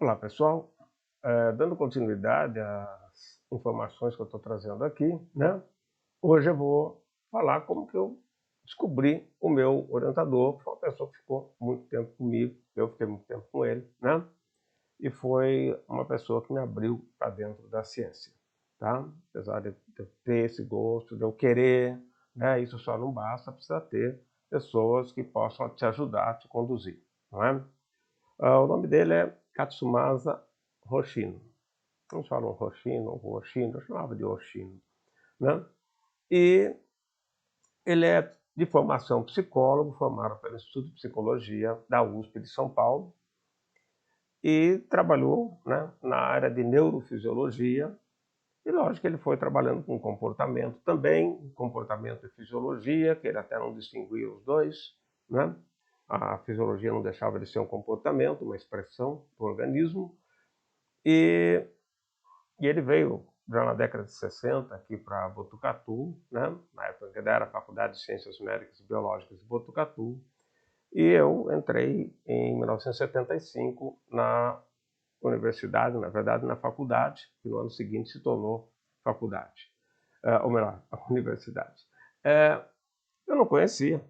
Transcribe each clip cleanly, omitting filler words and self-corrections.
Olá pessoal, dando continuidade às informações que eu estou trazendo aqui, né? Hoje eu vou falar como que eu descobri o meu orientador, que foi uma pessoa que ficou muito tempo comigo, eu fiquei muito tempo com ele, né? E foi uma pessoa que me abriu para dentro da ciência, tá? Apesar de eu ter esse gosto, de eu querer, né? Isso só não basta, precisa ter pessoas que possam te ajudar, te conduzir, não é? O nome dele é Katsumasa Hoshino. Uns falam Hoshino ou Hoshino, eu chamava de Hoshino, né? E ele é de formação psicólogo, formado pelo Instituto de Psicologia da USP de São Paulo, e trabalhou, né, na área de neurofisiologia. E lógico que ele foi trabalhando com comportamento também, comportamento e fisiologia, que ele até não distinguia os dois, né? A fisiologia não deixava de ser um comportamento, uma expressão do organismo. E ele veio já na década de 60 aqui para Botucatu, né? Na época que era a Faculdade de Ciências Médicas e Biológicas de Botucatu, e eu entrei em 1975 na universidade, na verdade na faculdade, que no ano seguinte se tornou faculdade, ou melhor, a universidade. Eu não conhecia,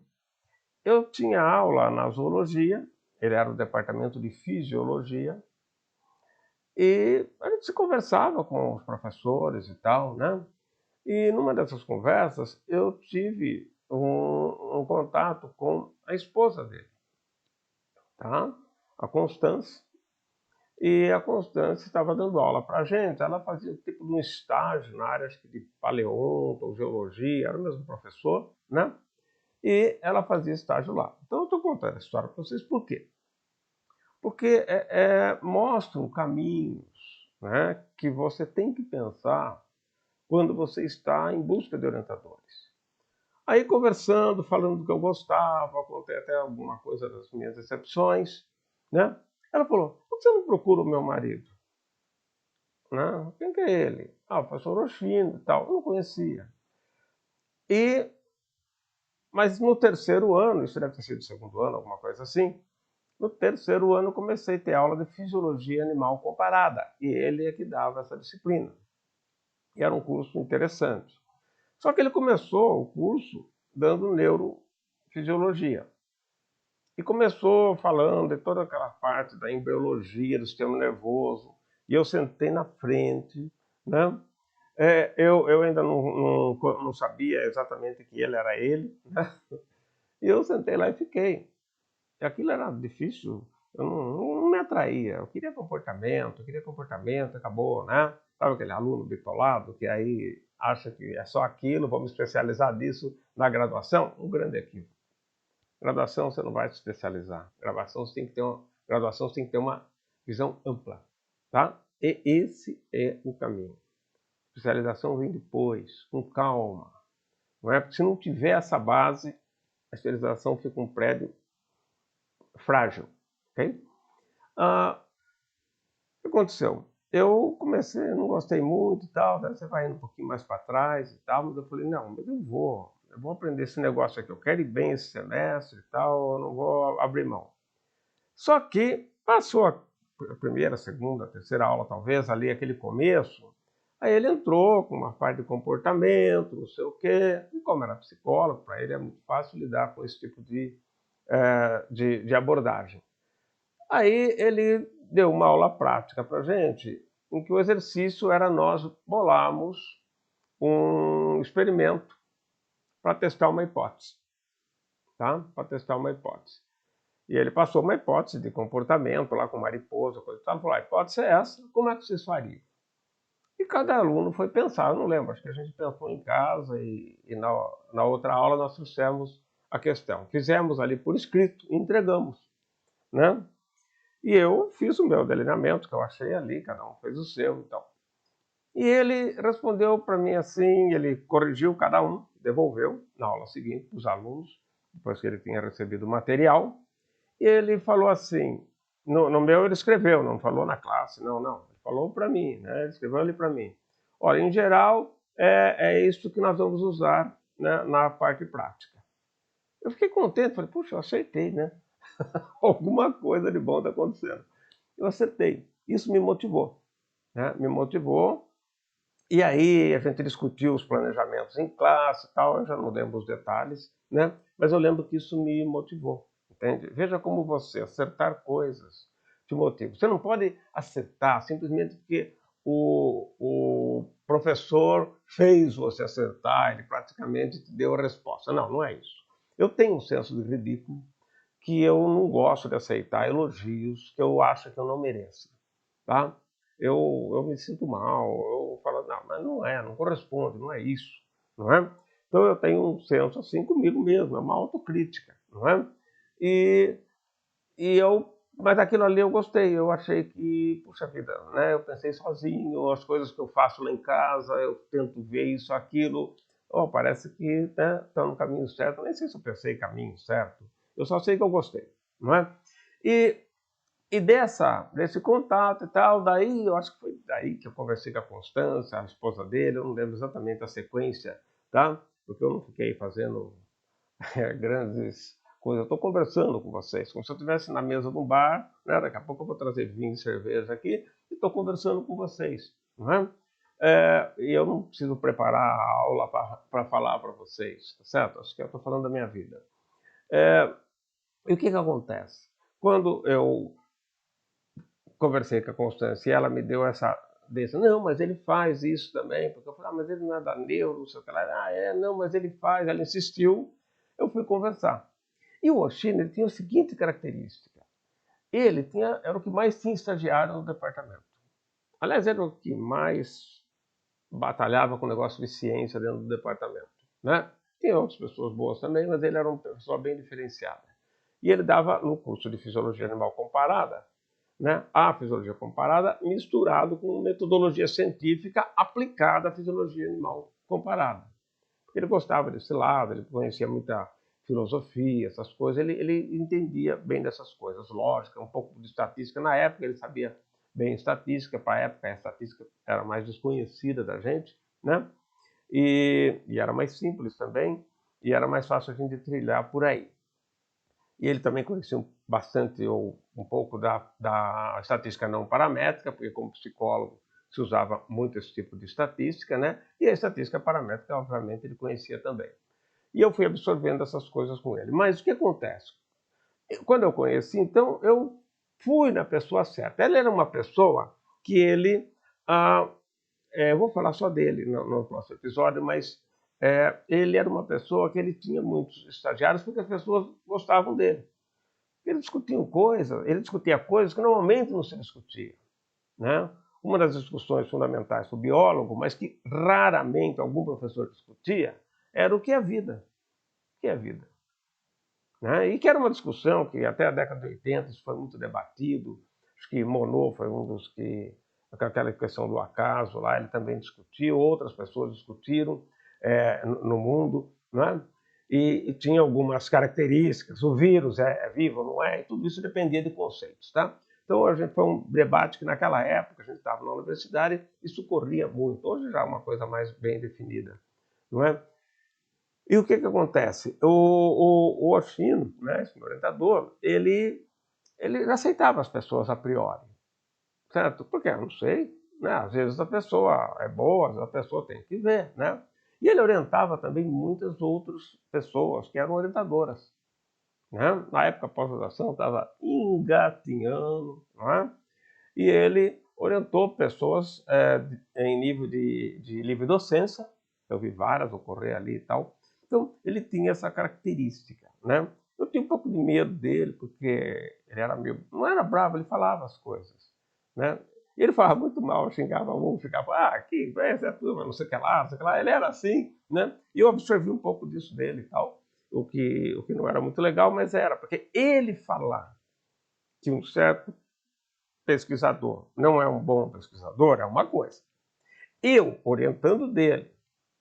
eu tinha aula na zoologia, ele era o departamento de fisiologia, e a gente se conversava com os professores e tal, né? E numa dessas conversas eu tive um contato com a esposa dele, tá? A Constância. E a Constância estava dando aula para a gente, ela fazia tipo de um estágio na área acho que de paleonto ou geologia, era o mesmo professor, né? E ela fazia estágio lá. Então eu estou contando a história para vocês por quê? Porque mostram caminhos, né, que você tem que pensar quando você está em busca de orientadores. Aí conversando, falando do que eu gostava, contei até alguma coisa das minhas decepções, né? Ela falou, por que você não procura o meu marido? Né? Quem que é ele? Ah, o professor Oshino e tal. Eu não conhecia. Mas no terceiro ano, isso deve ter sido o segundo ano, alguma coisa assim, no terceiro ano eu comecei a ter aula de Fisiologia Animal Comparada, e ele é que dava essa disciplina. E era um curso interessante. Só que ele começou o curso dando neurofisiologia. E começou falando de toda aquela parte da embriologia, do sistema nervoso. E eu sentei na frente, né? Eu ainda não sabia exatamente que ele era ele, né? E eu sentei lá e fiquei. E aquilo era difícil, eu não me atraía. Eu queria comportamento, acabou, né? Sabe aquele aluno bitolado que aí acha que é só aquilo, vou me especializar nisso na graduação? Um grande equívoco. Graduação você não vai se especializar. Graduação você tem que ter uma visão ampla, tá? E esse é o caminho. Especialização vem depois, com calma. Não é? Porque se não tiver essa base, a especialização fica um prédio frágil, ok? O que aconteceu? Eu comecei, não gostei muito e tal, daí você vai indo um pouquinho mais para trás e tal, mas eu falei, não, mas eu vou aprender esse negócio aqui, eu quero ir bem esse semestre e tal, eu não vou abrir mão. Só que passou a primeira, segunda, terceira aula, talvez, ali aquele começo, aí ele entrou com uma parte de comportamento, não sei o quê, e como era psicólogo, para ele é muito fácil lidar com esse tipo de abordagem. Aí ele deu uma aula prática para a gente, em que o exercício era nós bolarmos um experimento para testar uma hipótese, tá? Para testar uma hipótese. E ele passou uma hipótese de comportamento lá com mariposa, coisa e tal, falou, a hipótese é essa, como é que vocês fariam? E cada aluno foi pensar, eu não lembro, acho que a gente pensou em casa e na outra aula nós trouxemos a questão. Fizemos ali por escrito e entregamos, né? E eu fiz o meu delineamento, que eu achei ali, cada um fez o seu, então. E ele respondeu para mim assim, ele corrigiu cada um, devolveu na aula seguinte para os alunos, depois que ele tinha recebido o material, e ele falou assim, no meu ele escreveu, não falou na classe, não, ele falou para mim, né, ele escreveu ali para mim. Olha, em geral, é isso que nós vamos usar, né, na parte prática. Eu fiquei contente, falei, puxa, eu acertei, né? Alguma coisa de bom está acontecendo. Eu acertei. Isso me motivou, né? Me motivou. E aí a gente discutiu os planejamentos em classe e tal, eu já não lembro os detalhes, né? Mas eu lembro que isso me motivou, entende? Veja como você acertar coisas te motiva. Você não pode acertar simplesmente porque o professor fez você acertar, ele praticamente te deu a resposta. Não, não é isso. Eu tenho um senso de ridículo que eu não gosto de aceitar elogios que eu acho que eu não mereço, tá? Eu me sinto mal, eu falo, não, mas não é, não corresponde, não é isso, não é? Então eu tenho um senso assim comigo mesmo, é uma autocrítica, não é? E, mas aquilo ali eu gostei, eu achei que, puxa vida, né? Eu pensei sozinho, as coisas que eu faço lá em casa, eu tento ver isso, aquilo, oh, parece que tá no caminho certo, eu nem sei se eu pensei caminho certo, eu só sei que eu gostei, não é? E desse contato e tal, daí eu acho que foi daí que eu conversei com a Constância, a esposa dele, eu não lembro exatamente a sequência, tá? Porque eu não fiquei fazendo grandes coisas. Eu estou conversando com vocês, como se eu estivesse na mesa de um bar, né? Daqui a pouco eu vou trazer vinho e cerveja aqui, e estou conversando com vocês, não é? E eu não preciso preparar a aula para falar para vocês, tá certo? Acho que eu estou falando da minha vida. E o que acontece? Quando eu conversei com a Constância e ela me deu essa não, mas ele faz isso também, porque eu falei, mas ele não é da neuro, não sei o que lá, não, mas ele faz, ela insistiu, eu fui conversar. E o Oshino, ele tinha a seguinte característica, era o que mais tinha estagiário no departamento. Aliás, era o que mais batalhava com o negócio de ciência dentro do departamento, né? Tinha outras pessoas boas também, mas ele era uma pessoa bem diferenciada. E ele dava no curso de Fisiologia Animal Comparada, né, a fisiologia comparada misturado com metodologia científica aplicada à fisiologia animal comparada. Ele gostava desse lado, ele conhecia muita filosofia, essas coisas, ele entendia bem dessas coisas, lógica, um pouco de estatística. Na época ele sabia bem estatística, para a época a estatística era mais desconhecida da gente, né? E era mais simples também, e era mais fácil a gente trilhar por aí. E ele também conhecia bastante, ou um pouco da estatística não paramétrica, porque como psicólogo se usava muito esse tipo de estatística, né? E a estatística paramétrica, obviamente, ele conhecia também. E eu fui absorvendo essas coisas com ele. Mas o que acontece? Quando eu conheci, então, eu fui na pessoa certa. Ele era uma pessoa que ele... eu vou falar só dele no próximo episódio, mas ele era uma pessoa que ele tinha muitos estagiários porque as pessoas gostavam dele. Ele discutia coisas que normalmente não se discutia, né? Uma das discussões fundamentais para o biólogo, mas que raramente algum professor discutia, era o que é vida. O que é vida? Né? E que era uma discussão que até a década de 80 isso foi muito debatido. Acho que Monod foi um dos que, aquela questão do acaso lá, ele também discutiu, outras pessoas discutiram no mundo, né? E tinha algumas características, o vírus é vivo ou não é, e tudo isso dependia de conceitos, tá? Então a gente foi um debate que naquela época, a gente estava na universidade, isso corria muito, hoje já é uma coisa mais bem definida, não é? E o que acontece? O Oshino, né, esse meu orientador, ele aceitava as pessoas a priori, certo? Porque eu não sei, né? Às vezes a pessoa é boa, às vezes a pessoa tem que ver, né? E ele orientava também muitas outras pessoas que eram orientadoras, né? Na época a pós-graduação estava engatinhando, né? E ele orientou pessoas em nível de livre docência, eu vi várias ocorrer ali e tal. Então, ele tinha essa característica, né? Eu tinha um pouco de medo dele, porque ele era meio... não era bravo, ele falava as coisas, né? Ele falava muito mal, xingava um, ficava, aqui, essa é a turma, não sei o que lá, não sei o que lá. Ele era assim, né? E eu absorvi um pouco disso dele e tal, o que não era muito legal, mas era, porque ele falar que um certo pesquisador não é um bom pesquisador é uma coisa. Eu, orientando dele,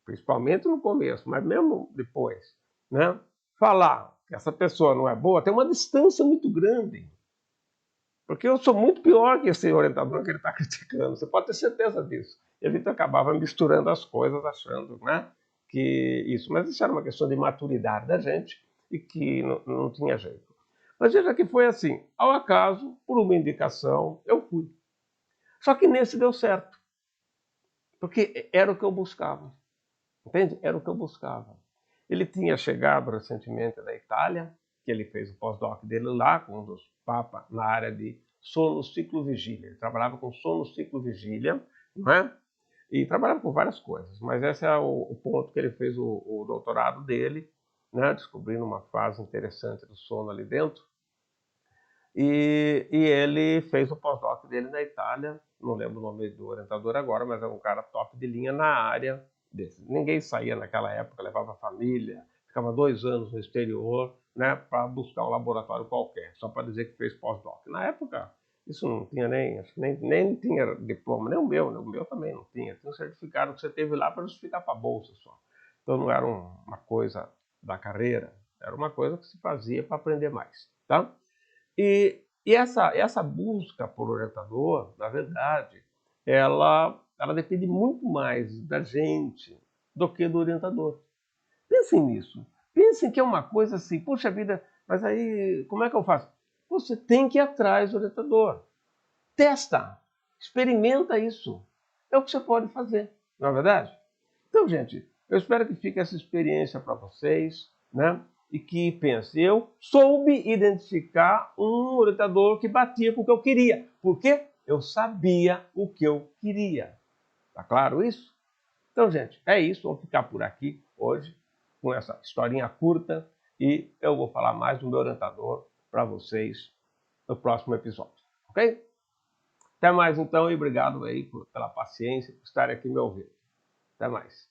principalmente no começo, mas mesmo depois, né, falar que essa pessoa não é boa, tem uma distância muito grande. Porque eu sou muito pior que esse orientador que ele está criticando, você pode ter certeza disso. E a gente acabava misturando as coisas, achando, né, que isso. Mas isso era uma questão de maturidade da gente e que não tinha jeito. Mas veja que foi assim, ao acaso, por uma indicação, eu fui. Só que nesse deu certo, porque era o que eu buscava, entende? Era o que eu buscava. Ele tinha chegado recentemente da Itália, que ele fez o pós-doc dele lá, com um dos papas, na área de sono, ciclo, vigília. Ele trabalhava com sono, ciclo, vigília, não é? E trabalhava com várias coisas, mas esse é o ponto que ele fez o doutorado dele, né? Descobrindo uma fase interessante do sono ali dentro. E ele fez o pós-doc dele na Itália, não lembro o nome do orientador agora, mas é um cara top de linha na área desse. Ninguém saía naquela época, levava a família, ficava 2 anos no exterior, né, para buscar um laboratório qualquer, só para dizer que fez pós-doc. Na época, isso não tinha acho que nem tinha diploma, nem o meu também não tinha. Tinha um certificado que você teve lá para justificar para a bolsa só. Então não era uma coisa da carreira, era uma coisa que se fazia para aprender mais, tá? E essa busca por orientador, na verdade, ela depende muito mais da gente do que do orientador. Pensem nisso. Pensem que é uma coisa assim, puxa vida, mas aí como é que eu faço? Você tem que ir atrás do orientador. Testa, experimenta isso. É o que você pode fazer, não é verdade? Então, gente, eu espero que fique essa experiência para vocês, né? E que pense, eu soube identificar um orientador que batia com o que eu queria. Por quê? Eu sabia o que eu queria. Tá claro isso? Então, gente, é isso. Vamos ficar por aqui hoje com essa historinha curta e eu vou falar mais do meu orientador para vocês no próximo episódio, ok? Até mais então e obrigado aí pela paciência, por estar aqui me ouvindo. Até mais.